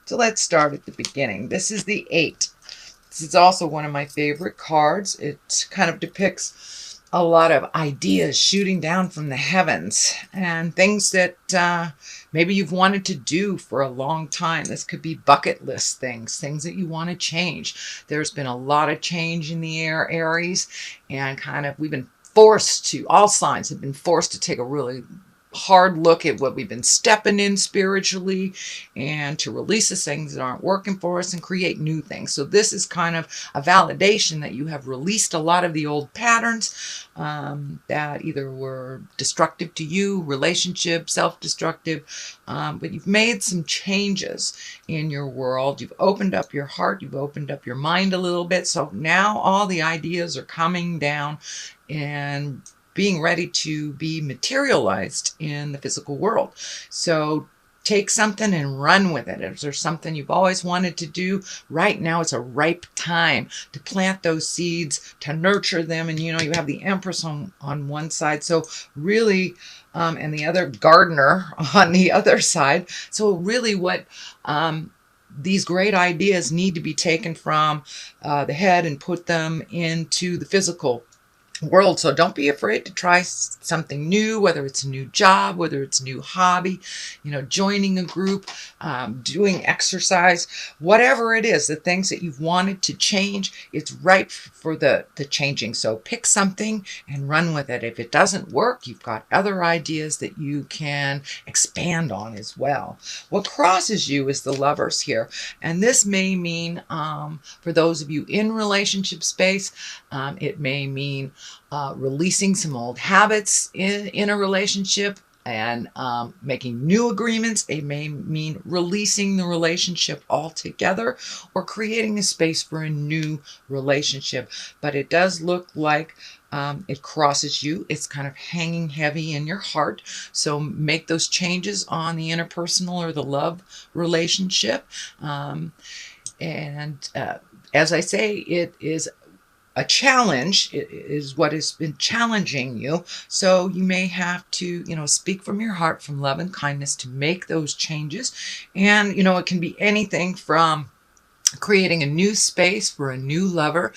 So let's start at the beginning. This is the 8. This is also one of my favorite cards. It kind of depicts a lot of ideas shooting down from the heavens and things that maybe you've wanted to do for a long time. This could be bucket list things, things that you want to change. There's been a lot of change in the air, Aries, and kind of we've been forced to, all signs have been forced to take a really hard look at what we've been stepping in spiritually and to release the things that aren't working for us and create new things. So this is kind of a validation that you have released a lot of the old patterns that either were destructive to you, relationship, self-destructive, but you've made some changes in your world. You've opened up your heart, you've opened up your mind a little bit. So now all the ideas are coming down and being ready to be materialized in the physical world. So take something and run with it. If there's something you've always wanted to do, right now it's a ripe time to plant those seeds, to nurture them. And you know, you have the Empress on one side. So really, and the other gardener on the other side. So really what these great ideas need to be taken from the head and put them into the physical world. So don't be afraid to try something new, whether it's a new job, whether it's a new hobby, you know, joining a group, doing exercise, whatever it is, the things that you've wanted to change, it's ripe for the changing. So pick something and run with it. If it doesn't work, you've got other ideas that you can expand on as well. What crosses you is the Lovers here. And this may mean, for those of you in relationship space, it may mean releasing some old habits in a relationship and making new agreements. It may mean releasing the relationship altogether or creating a space for a new relationship. But it does look like it crosses you. It's kind of hanging heavy in your heart. So make those changes on the interpersonal or the love relationship. As I say, it is a challenge. It is what has been challenging you. So you may have to, you know, speak from your heart, from love and kindness to make those changes. And, you know, it can be anything from creating a new space for a new lover,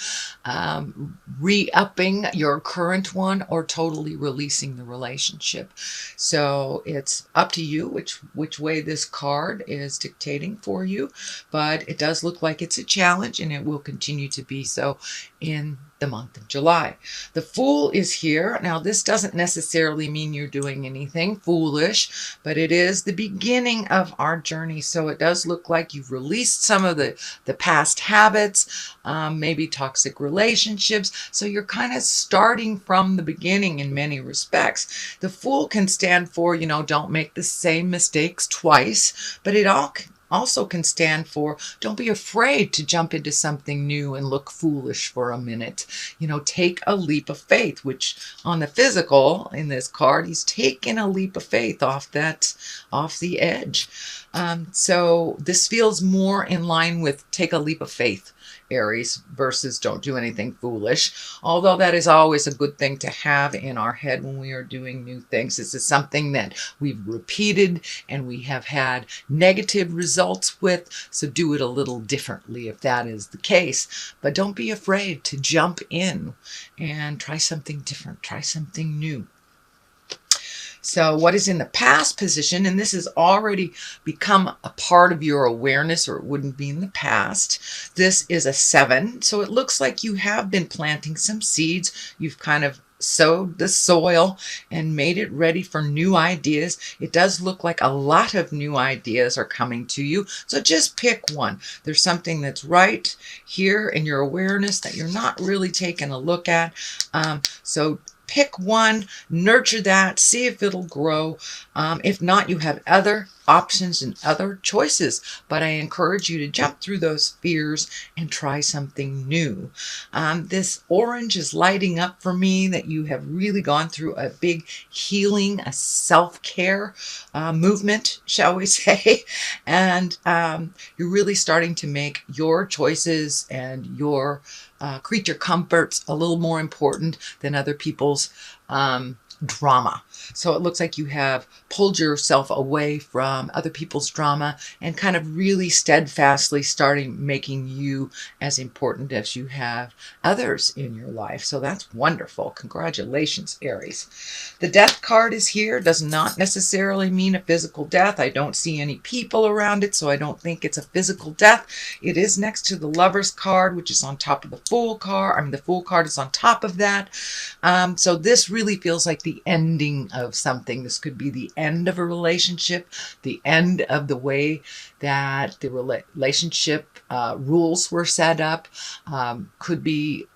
re-upping your current one, or totally releasing the relationship. So it's up to you which way this card is dictating for you, but it does look like it's a challenge, and it will continue to be so in the month of July. The Fool is here. Now, this doesn't necessarily mean you're doing anything foolish, but it is the beginning of our journey. So it does look like you've released some of the past habits, maybe toxic relationships. So you're kind of starting from the beginning in many respects. The Fool can stand for, you know, don't make the same mistakes twice, but it also can stand for don't be afraid to jump into something new and look foolish for a minute. You know, take a leap of faith, which on the physical in this card, he's taken a leap of faith off the edge. So this feels more in line with take a leap of faith, Aries, versus don't do anything foolish. Although that is always a good thing to have in our head when we are doing new things. This is something that we've repeated and we have had negative results with. So do it a little differently if that is the case. But don't be afraid to jump in and try something different, try something new. So what is in the past position, and this has already become a part of your awareness, or it wouldn't be in the past. This is a 7. So it looks like you have been planting some seeds. You've kind of sowed the soil and made it ready for new ideas. It does look like a lot of new ideas are coming to you. So just pick one. There's something that's right here in your awareness that you're not really taking a look at. So pick one, nurture that, see if it'll grow. If not, you have other options and other choices. But I encourage you to jump through those fears and try something new. This orange is lighting up for me that you have really gone through a big healing, a self-care movement, shall we say. And you're really starting to make your choices and your creature comforts a little more important than other people's drama. So it looks like you have pulled yourself away from other people's drama and kind of really steadfastly starting making you as important as you have others in your life. So that's wonderful. Congratulations, Aries. The death card is here. Does not necessarily mean a physical death. I don't see any people around it, so I don't think it's a physical death. It is next to the Lover's card, which is on top of the Fool card. I mean, the Fool card is on top of that. So this really feels like the ending of something. This could be the end of a relationship, the end of the way that the relationship rules were set up. Could be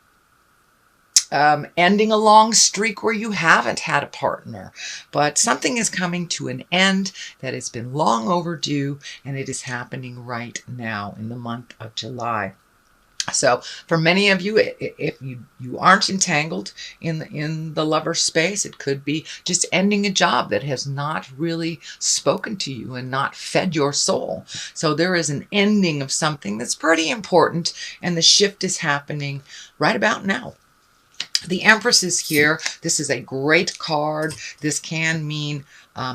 ending a long streak where you haven't had a partner, but something is coming to an end that has been long overdue, and it is happening right now in the month of July. So for many of you, if you aren't entangled in the lover space, it could be just ending a job that has not really spoken to you and not fed your soul. So there is an ending of something that's pretty important, and the shift is happening right about now. The Empress is here. This is a great card. This can mean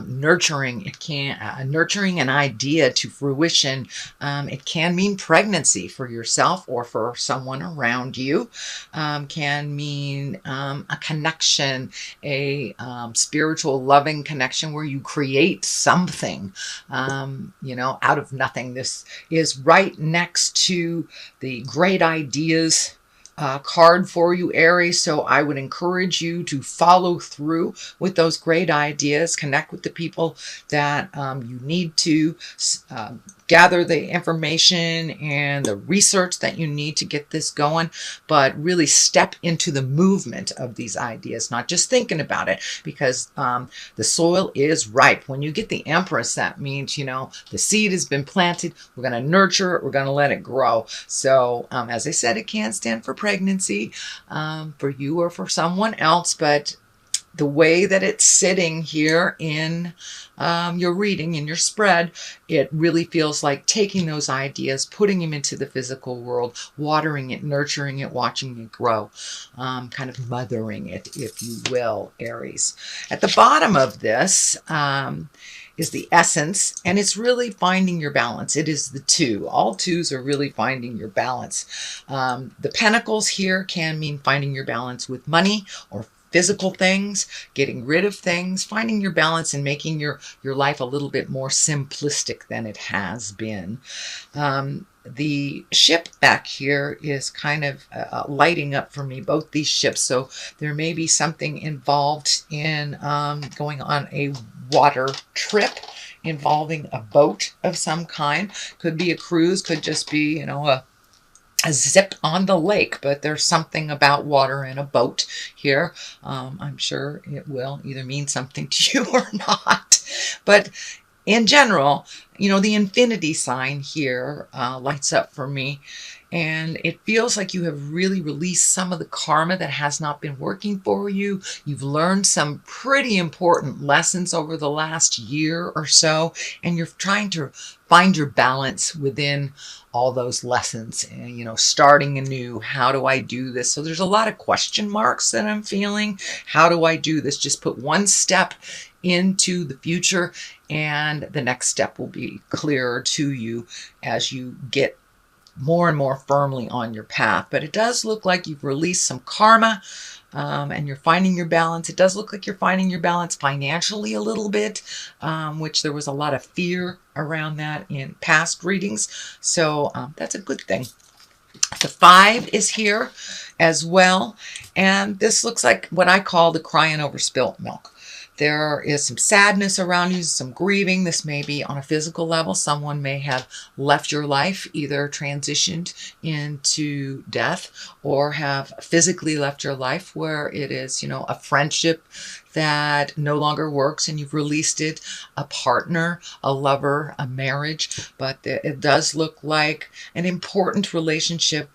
nurturing. It can nurturing an idea to fruition. It can mean pregnancy for yourself or for someone around you. Can mean a connection, a spiritual, loving connection where you create something, out of nothing. This is right next to the great ideas card for you, Aries. So I would encourage you to follow through with those great ideas, connect with the people that you need to, gather the information and the research that you need to get this going, but really step into the movement of these ideas, not just thinking about it, because the soil is ripe. When you get the Empress, that means, the seed has been planted. We're going to nurture it. We're going to let it grow. So as I said, it can stand for pregnancy for you or for someone else, but the way that it's sitting here in your reading, in your spread, it really feels like taking those ideas, putting them into the physical world, watering it, nurturing it, watching it grow, kind of mothering it, if you will, Aries. At the bottom of this is the Essence, and it's really finding your balance. It is the two. All twos are really finding your balance. The Pentacles here can mean finding your balance with money or physical things, getting rid of things, finding your balance and making your life a little bit more simplistic than it has been. The ship back here is kind of lighting up for me, both these ships. So there may be something involved in going on a water trip involving a boat of some kind. Could be a cruise, could just be, a zip on the lake, but there's something about water and a boat here. I'm sure it will either mean something to you or not. But in general, the infinity sign here lights up for me. And it feels like you have really released some of the karma that has not been working for you. You've learned some pretty important lessons over the last year or so, and you're trying to find your balance within all those lessons. And, starting anew, how do I do this? So there's a lot of question marks that I'm feeling. How do I do this? Just put one step into the future, and the next step will be clearer to you as you get more and more firmly on your path. But it does look like you've released some karma and you're finding your balance. It does look like you're finding your balance financially a little bit, which there was a lot of fear around that in past readings. So that's a good thing. The 5 is here as well. And this looks like what I call the crying over spilt milk. There is some sadness around you, some grieving. This may be on a physical level. Someone may have left your life, either transitioned into death or have physically left your life, where it is, a friendship that no longer works and you've released it, a partner, a lover, a marriage. But it does look like an important relationship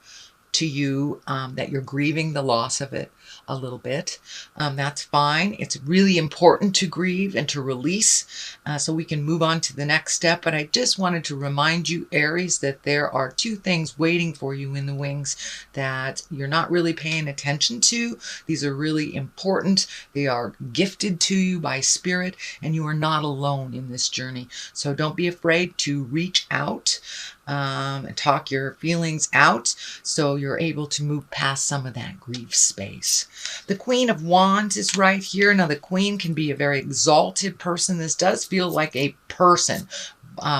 to you, that you're grieving the loss of it. a little bit. That's fine. It's really important to grieve and to release so we can move on to the next step. But I just wanted to remind you, Aries, that there are two things waiting for you in the wings that you're not really paying attention to. These are really important. They are gifted to you by spirit, and you are not alone in this journey. So don't be afraid to reach out and talk your feelings out so you're able to move past some of that grief space. The Queen of Wands is right here. Now, the Queen can be a very exalted person. This does feel like a person.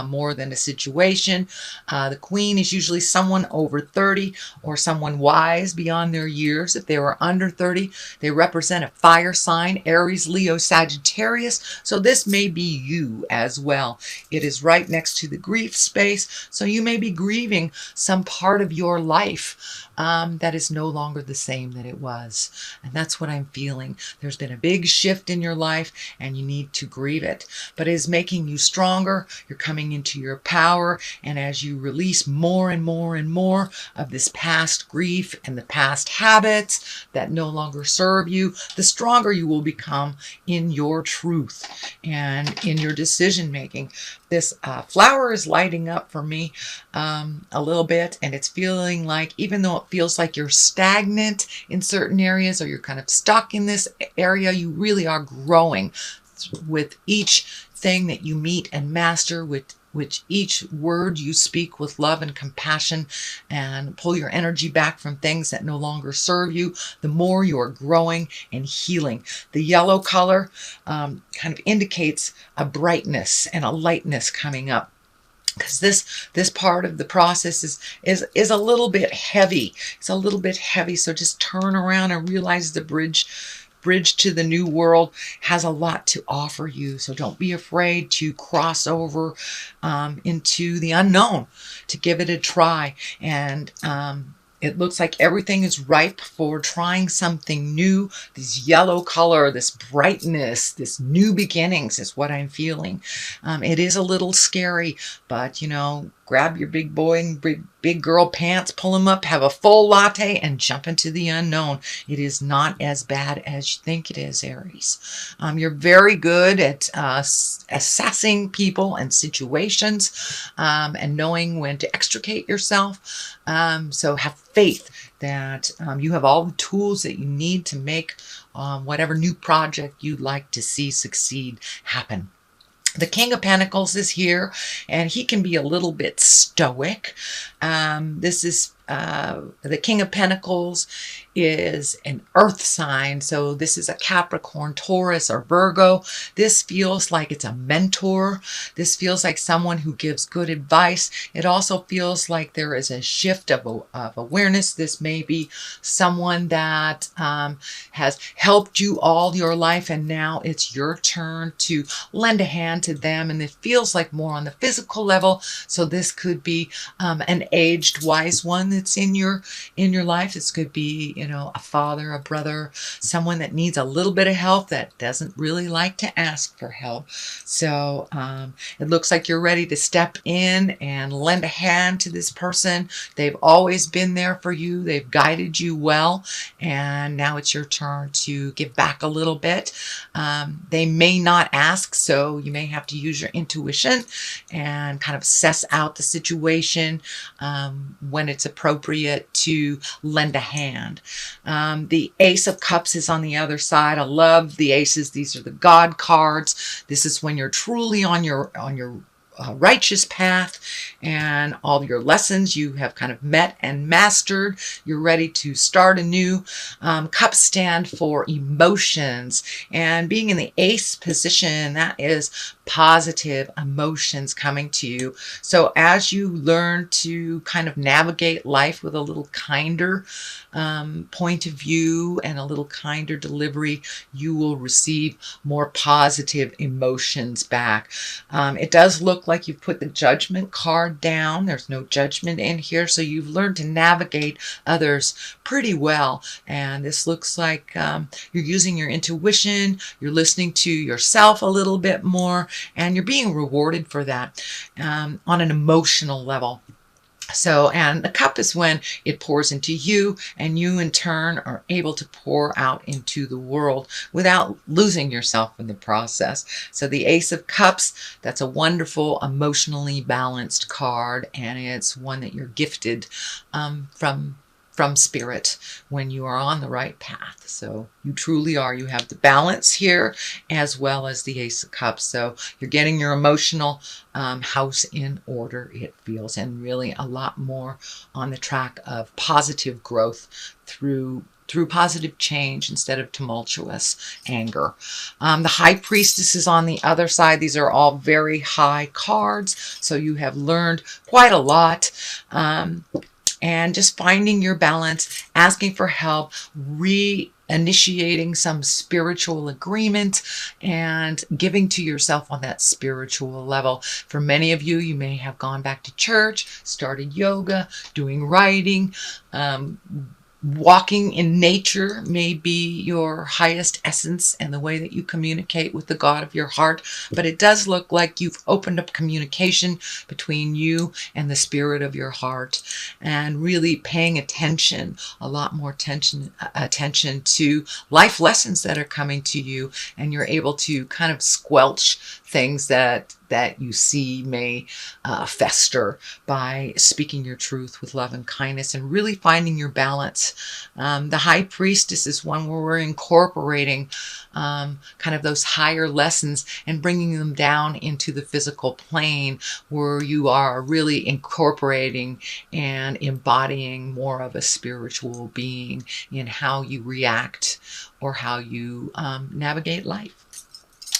More than a situation. The Queen is usually someone over 30 or someone wise beyond their years. If they were under 30, they represent a fire sign, Aries, Leo, Sagittarius. So this may be you as well. It is right next to the grief space. So you may be grieving some part of your life that is no longer the same that it was. And that's what I'm feeling. There's been a big shift in your life and you need to grieve it. But it is making you stronger. You're coming into your power. And as you release more and more and more of this past grief and the past habits that no longer serve you, the stronger you will become in your truth and in your decision making. This flower is lighting up for me a little bit, and it's feeling like, even though it feels like you're stagnant in certain areas or you're kind of stuck in this area, you really are growing with each thing that you meet and master, with each word you speak with love and compassion, and pull your energy back from things that no longer serve you, the more you are growing and healing. The yellow color kind of indicates a brightness and a lightness coming up, because this part of the process is a little bit heavy. It's a little bit heavy. So just turn around and realize the bridge to the new world has a lot to offer you. So don't be afraid to cross over into the unknown, to give it a try. And it looks like everything is ripe for trying something new. This yellow color, this brightness, this new beginnings is what I'm feeling. It is a little scary, but grab your big boy and big girl pants, pull them up, have a full latte, and jump into the unknown. It is not as bad as you think it is, Aries. You're very good at assessing people and situations and knowing when to extricate yourself. So have faith that you have all the tools that you need to make whatever new project you'd like to see succeed happen. The King of Pentacles is here, and he can be a little bit stoic. This is the King of Pentacles is an earth sign. So this is a Capricorn, Taurus, or Virgo. This feels like it's a mentor. This feels like someone who gives good advice. It also feels like there is a shift of awareness. This may be someone that has helped you all your life, and now it's your turn to lend a hand to them. And it feels like more on the physical level. So this could be an aged wise one that's in your life. This could be a father, a brother, someone that needs a little bit of help that doesn't really like to ask for help. So it looks like you're ready to step in and lend a hand to this person. They've always been there for you. They've guided you well, and now it's your turn to give back a little bit. They may not ask, so you may have to use your intuition and kind of assess out the situation when it's appropriate to lend a hand. The Ace of Cups is on the other side. I love the aces. These are the God cards. This is when you're truly on your righteous path, and all your lessons you have kind of met and mastered. You're ready to start anew. Cups stand for emotions, and being in the ace position, that is positive emotions coming to you. So as you learn to kind of navigate life with a little kinder point of view and a little kinder delivery, you will receive more positive emotions back. It does look like you've put the Judgment card down. There's no judgment in here, so you've learned to navigate others pretty well. And this looks like you're using your intuition, you're listening to yourself a little bit more, and you're being rewarded for that on an emotional level. So, and the cup is when it pours into you, and you in turn are able to pour out into the world without losing yourself in the process. So the Ace of Cups, that's a wonderful, emotionally balanced card, and it's one that you're gifted from spirit when you are on the right path. So you truly are. You have the balance here as well as the Ace of Cups. So you're getting your emotional house in order, it feels, and really a lot more on the track of positive growth through positive change instead of tumultuous anger. The High Priestess is on the other side. These are all very high cards, so you have learned quite a lot. And just finding your balance, asking for help, reinitiating some spiritual agreement, and giving to yourself on that spiritual level. For many of you, you may have gone back to church, started yoga, doing writing, walking in nature may be your highest essence and the way that you communicate with the God of your heart. But it does look like you've opened up communication between you and the spirit of your heart, and really paying attention, a lot more attention to life lessons that are coming to you, and you're able to kind of squelch things that you see may fester by speaking your truth with love and kindness and really finding your balance. The High Priestess is one where we're incorporating kind of those higher lessons and bringing them down into the physical plane, where you are really incorporating and embodying more of a spiritual being in how you react or how you navigate life.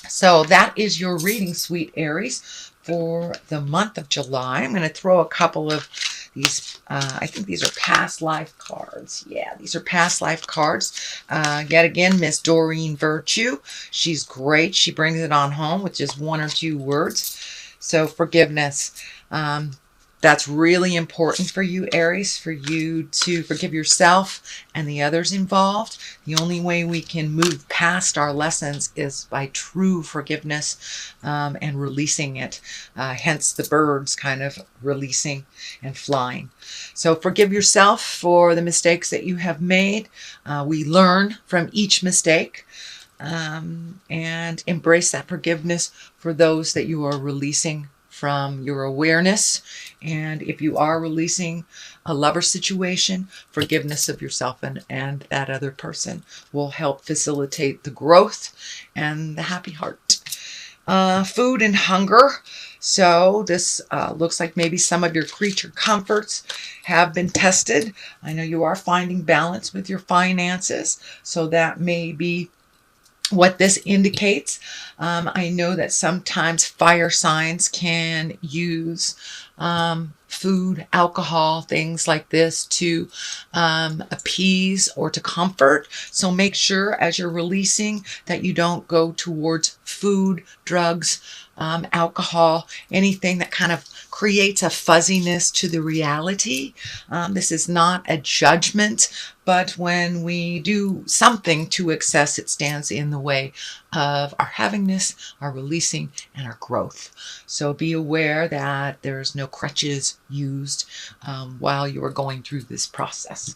So that is your reading, sweet Aries, for the month of July. I'm going to throw a couple of these, I think these are past life cards. Yeah, these are past life cards. Yet again, Miss Doreen Virtue. She's great. She brings it on home with just one or two words. So forgiveness. That's really important for you, Aries, for you to forgive yourself and the others involved. The only way we can move past our lessons is by true forgiveness and releasing it. Hence the birds kind of releasing and flying. So forgive yourself for the mistakes that you have made. We learn from each mistake. And embrace that forgiveness for those that you are releasing from your awareness. And if you are releasing a lover situation, forgiveness of yourself and that other person will help facilitate the growth and the happy heart. Food and hunger. So this looks like maybe some of your creature comforts have been tested. I know you are finding balance with your finances, so that may be what this indicates. I know that sometimes fire signs can use food, alcohol, things like this to appease or to comfort. So make sure as you're releasing that you don't go towards food, drugs, alcohol, anything that kind of creates a fuzziness to the reality. This is not a judgment, but when we do something to excess, it stands in the way of our havingness, our releasing, and our growth. So be aware that there's no crutches used while you are going through this process.